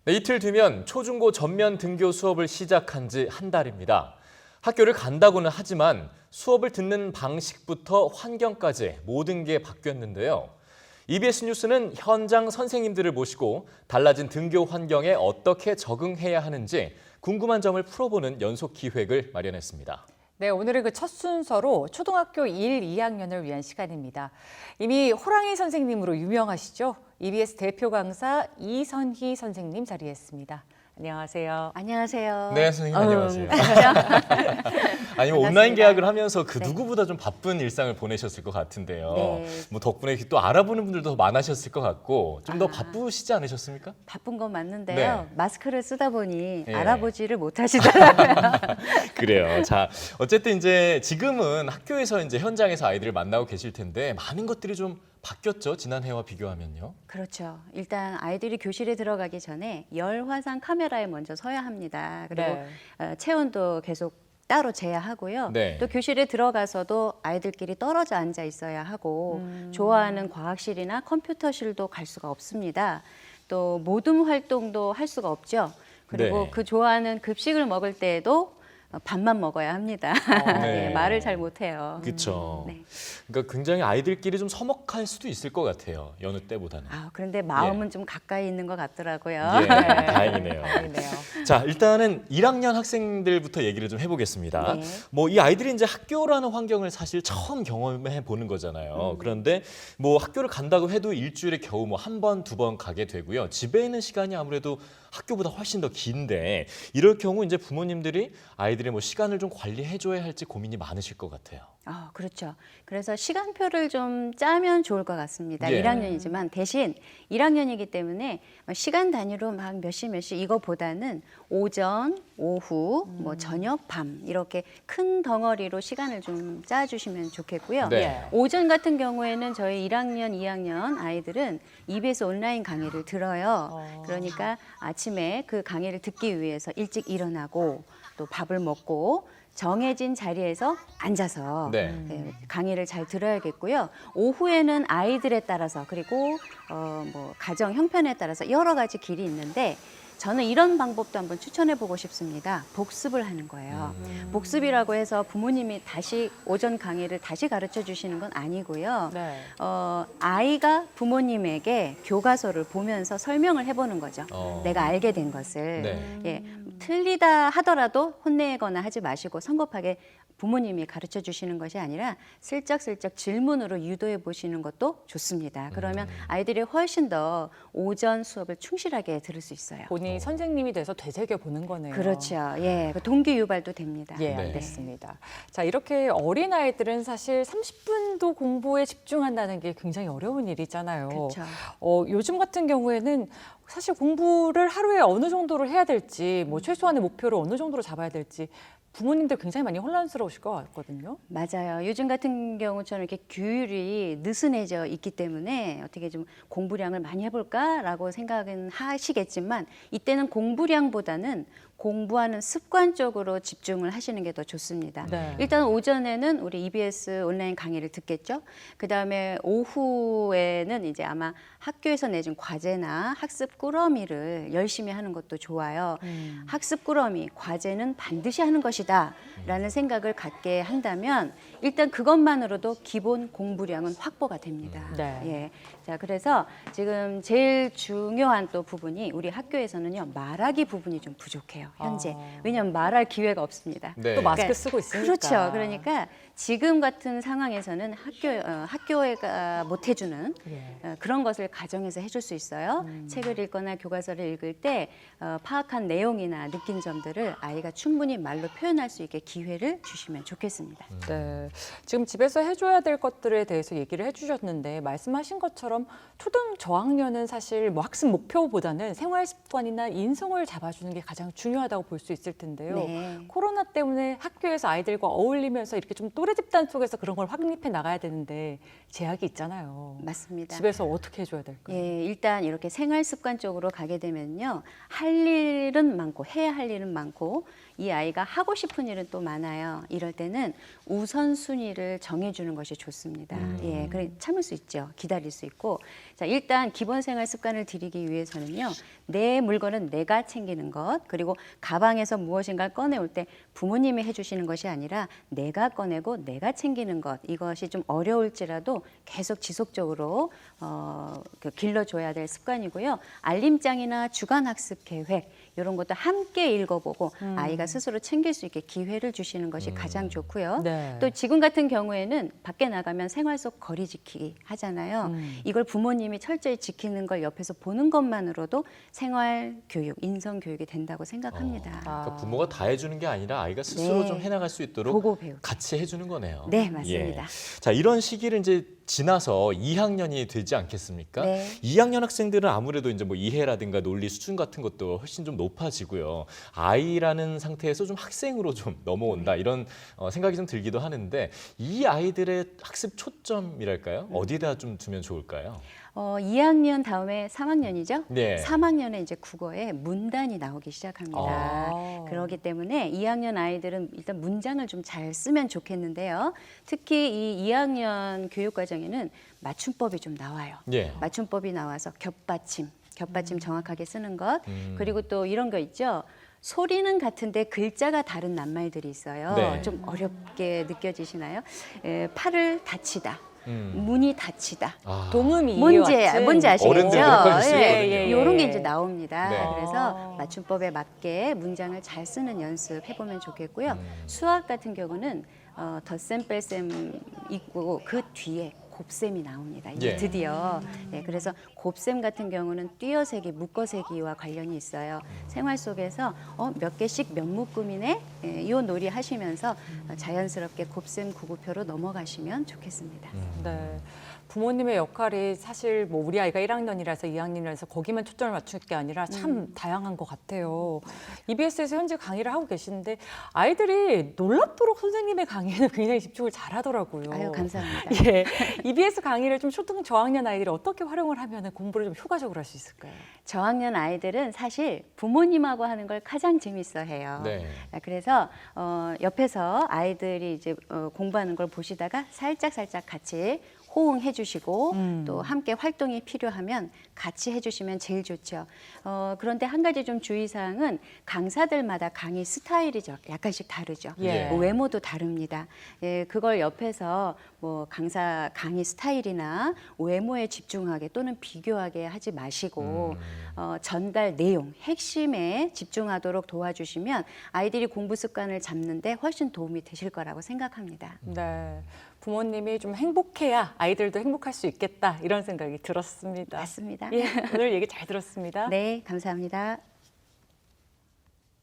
네, 이틀 뒤면 초중고 전면 등교 수업을 시작한 지 한 달입니다. 학교를 간다고는 하지만 수업을 듣는 방식부터 환경까지 모든 게 바뀌었는데요. EBS 뉴스는 현장 선생님들을 모시고 달라진 등교 환경에 어떻게 적응해야 하는지 궁금한 점을 풀어보는 연속 기획을 마련했습니다. 네, 오늘은 그 첫 순서로 초등학교 1, 2학년을 위한 시간입니다. 이미 호랑이 선생님으로 유명하시죠? EBS 대표 강사 이선희 선생님 자리했습니다. 안녕하세요. 안녕하세요. 네, 선생님 안녕하세요. 아니, 온라인 반갑습니다. 계약을 하면서 그 네. 누구보다 좀 바쁜 일상을 보내셨을 것 같은데요. 네. 뭐 덕분에 또 알아보는 분들도 많으셨을 것 같고 좀 더 아. 바쁘시지 않으셨습니까? 바쁜 건 맞는데요. 네. 마스크를 쓰다 보니 예. 알아보지를 못하시더라고요. 그래요. 자, 어쨌든 이제 지금은 학교에서 이제 현장에서 아이들을 만나고 계실 텐데 많은 것들이 좀 바뀌었죠? 지난해와 비교하면요. 그렇죠. 일단 아이들이 교실에 들어가기 전에 열화상 카메라에 먼저 서야 합니다. 그리고 체온도 계속 따로 재야 하고요. 네. 또 교실에 들어가서도 아이들끼리 떨어져 앉아 있어야 하고 좋아하는 과학실이나 컴퓨터실도 갈 수가 없습니다. 또 모둠 활동도 할 수가 없죠. 그리고 네. 그 좋아하는 급식을 먹을 때에도 밥만 먹어야 합니다. 네. 말을 잘 못해요. 그렇죠. 네. 그러니까 굉장히 아이들끼리 좀 서먹할 수도 있을 것 같아요. 여느 때보다는. 그런데 마음은 좀 가까이 있는 것 같더라고요. 예, 다행이네요. 다행이네요. 자, 일단은 1학년 학생들부터 얘기를 좀 해보겠습니다. 네. 뭐 이 아이들이 이제 학교라는 환경을 사실 처음 경험해 보는 거잖아요. 그런데 뭐 학교를 간다고 해도 일주일에 겨우 뭐 한 번, 두 번 가게 되고요. 집에 있는 시간이 아무래도 학교보다 훨씬 더 긴데 이럴 경우 이제 부모님들이 아이들의 뭐 시간을 좀 관리해줘야 할지 고민이 많으실 것 같아요. 그렇죠. 그래서 시간표를 좀 짜면 좋을 것 같습니다. 예. 1학년이지만 대신 1학년이기 때문에 시간 단위로 막 몇 시 이거보다는 오전, 오후, 뭐 저녁, 밤 이렇게 큰 덩어리로 시간을 좀 짜주시면 좋겠고요. 네. 오전 같은 경우에는 저희 1학년, 2학년 아이들은 EBS 온라인 강의를 들어요. 그러니까 아침에 그 강의를 듣기 위해서 일찍 일어나고 또 밥을 먹고 정해진 자리에서 앉아서 네. 강의를 잘 들어야겠고요. 오후에는 아이들에 따라서 그리고 뭐 가정 형편에 따라서 여러 가지 길이 있는데 저는 이런 방법도 한번 추천해 보고 싶습니다. 복습을 하는 거예요. 복습이라고 해서 부모님이 다시 오전 강의를 다시 가르쳐 주시는 건 아니고요. 네. 아이가 부모님에게 교과서를 보면서 설명을 해보는 거죠. 내가 알게 된 것을. 네. 예, 틀리다 하더라도 혼내거나 하지 마시고 성급하게 부모님이 가르쳐 주시는 것이 아니라 슬쩍슬쩍 질문으로 유도해 보시는 것도 좋습니다. 그러면 아이들이 훨씬 더 오전 수업을 충실하게 들을 수 있어요. 본인이 선생님이 돼서 되새겨 보는 거네요. 그렇죠. 예, 그 동기 유발도 됩니다. 예, 네. 알겠습니다. 자, 이렇게 어린 아이들은 사실 30분도 공부에 집중한다는 게 굉장히 어려운 일이잖아요. 그렇죠. 요즘 같은 경우에는 사실 공부를 하루에 어느 정도로 해야 될지, 뭐 최소한의 목표를 어느 정도로 잡아야 될지 부모님들 굉장히 많이 혼란스러우실 것 같거든요. 맞아요. 요즘 같은 경우처럼 이렇게 규율이 느슨해져 있기 때문에 어떻게 좀 공부량을 많이 해볼까라고 생각은 하시겠지만 이때는 공부량보다는 공부하는 습관적으로 집중을 하시는 게 더 좋습니다. 네. 일단 오전에는 우리 EBS 온라인 강의를 듣겠죠. 그다음에 오후에는 이제 아마 학교에서 내준 과제나 학습 꾸러미를 열심히 하는 것도 좋아요. 학습 꾸러미, 과제는 반드시 하는 것이다 라는 생각을 갖게 한다면 일단 그것만으로도 기본 공부량은 확보가 됩니다. 네. 예. 자, 그래서 지금 제일 중요한 또 부분이 우리 학교에서는요, 말하기 부분이 좀 부족해요, 현재. 왜냐하면 말할 기회가 없습니다. 네. 또 마스크 그러니까 쓰고 있으니까. 그렇죠. 그러니까 지금 같은 상황에서는 학교가 못 해주는 예. 그런 것을 가정에서 해줄 수 있어요. 책을 읽거나 교과서를 읽을 때 파악한 내용이나 느낀 점들을 아이가 충분히 말로 표현할 수 있게 기회를 주시면 좋겠습니다. 네, 지금 집에서 해줘야 될 것들에 대해서 얘기를 해주셨는데 말씀하신 것처럼 초등 저학년은 사실 뭐 학습 목표보다는 생활 습관이나 인성을 잡아주는 게 가장 중요하다고 볼 수 있을 텐데요. 네. 코로나 때문에 학교에서 아이들과 어울리면서 이렇게 좀 또래 집단 속에서 그런 걸 확립해 나가야 되는데 제약이 있잖아요. 맞습니다. 집에서 어떻게 해줘야 될까요? 예, 일단 이렇게 생활 습관 쪽으로 가게 되면요. 할 일은 많고 해야 할 일은 많고 이 아이가 하고 싶은 일은 또 많아요. 이럴 때는 우선순위를 정해주는 것이 좋습니다. 예, 그래 참을 수 있죠. 기다릴 수 있고. 자, 일단 기본 생활 습관을 들이기 위해서는요. 내 물건은 내가 챙기는 것, 그리고 가방에서 무엇인가를 꺼내올 때 부모님이 해주시는 것이 아니라 내가 꺼내고 내가 챙기는 것, 이것이 좀 어려울지라도 계속 지속적으로 길러줘야 될 습관이고요. 알림장이나 주간학습 계획 이런 것도 함께 읽어보고 아이가 스스로 챙길 수 있게 기회를 주시는 것이 가장 좋고요. 네. 또 지금 같은 경우에는 밖에 나가면 생활 속 거리 지키기 하잖아요. 이걸 부모님이 철저히 지키는 걸 옆에서 보는 것만으로도 생활 교육, 인성 교육이 된다고 생각합니다. 그러니까 부모가 다 해주는 게 아니라 아이가 스스로 네. 좀 해나갈 수 있도록 보고 배우죠. 같이 해주는 거네요. 네, 맞습니다. 예. 자, 이런 시기를 이제 지나서 2학년이 되지 않겠습니까? 네. 2학년 학생들은 아무래도 이제 뭐 이해라든가 논리 수준 같은 것도 훨씬 좀 높아지고요. 아이라는 상태에서 좀 학생으로 좀 넘어온다 이런 생각이 좀 들기도 하는데 이 아이들의 학습 초점이랄까요? 어디에다 좀 두면 좋을까요? 2학년 다음에 3학년이죠. 네. 3학년에 이제 국어에 문단이 나오기 시작합니다. 아. 그렇기 때문에 2학년 아이들은 일단 문장을 좀 잘 쓰면 좋겠는데요. 특히 이 2학년 교육 과정에는 맞춤법이 좀 나와요. 예. 맞춤법이 나와서 겹받침 정확하게 쓰는 것. 그리고 또 이런 거 있죠. 소리는 같은데 글자가 다른 낱말들이 있어요. 네. 좀 어렵게 느껴지시나요? 팔을 다치다, 음. 문이 닫히다. 아. 동음이 뭔지 아시겠죠? 어른들도 헷갈릴 수 있거든요. 이런 게 이제 나옵니다. 네. 그래서 맞춤법에 맞게 문장을 잘 쓰는 연습 해보면 좋겠고요. 수학 같은 경우는 덧셈 뺄셈 있고 그 뒤에 곱셈이 나옵니다. 이제 예. 드디어. 네, 그래서 곱셈 같은 경우는 띄어세기, 묶어세기와 관련이 있어요. 생활 속에서 몇 개씩 몇 묶음이네 이 놀이 하시면서 자연스럽게 곱셈 구구표로 넘어가시면 좋겠습니다. 네. 부모님의 역할이 사실 뭐 우리 아이가 1학년이라서 2학년이라서 거기만 초점을 맞출 게 아니라 참 다양한 것 같아요. EBS에서 현재 강의를 하고 계시는데 아이들이 놀랍도록 선생님의 강의에는 굉장히 집중을 잘하더라고요. 아유, 감사합니다. 예, EBS 강의를 좀 초등 저학년 아이들이 어떻게 활용을 하면 공부를 좀 효과적으로 할 수 있을까요? 저학년 아이들은 사실 부모님하고 하는 걸 가장 재밌어해요. 네. 그래서 옆에서 아이들이 이제 공부하는 걸 보시다가 살짝 같이 호응해 주시고 또 함께 활동이 필요하면 같이 해주시면 제일 좋죠. 그런데 한 가지 좀 주의사항은 강사들마다 강의 스타일이 약간씩 다르죠. 예. 외모도 다릅니다. 예, 그걸 옆에서 뭐 강사 강의 스타일이나 외모에 집중하게 또는 비교하게 하지 마시고 전달 내용, 핵심에 집중하도록 도와주시면 아이들이 공부 습관을 잡는데 훨씬 도움이 되실 거라고 생각합니다. 네. 부모님이 좀 행복해야 아이들도 행복할 수 있겠다 이런 생각이 들었습니다. 맞습니다. 예, 오늘 얘기 잘 들었습니다. 네, 감사합니다.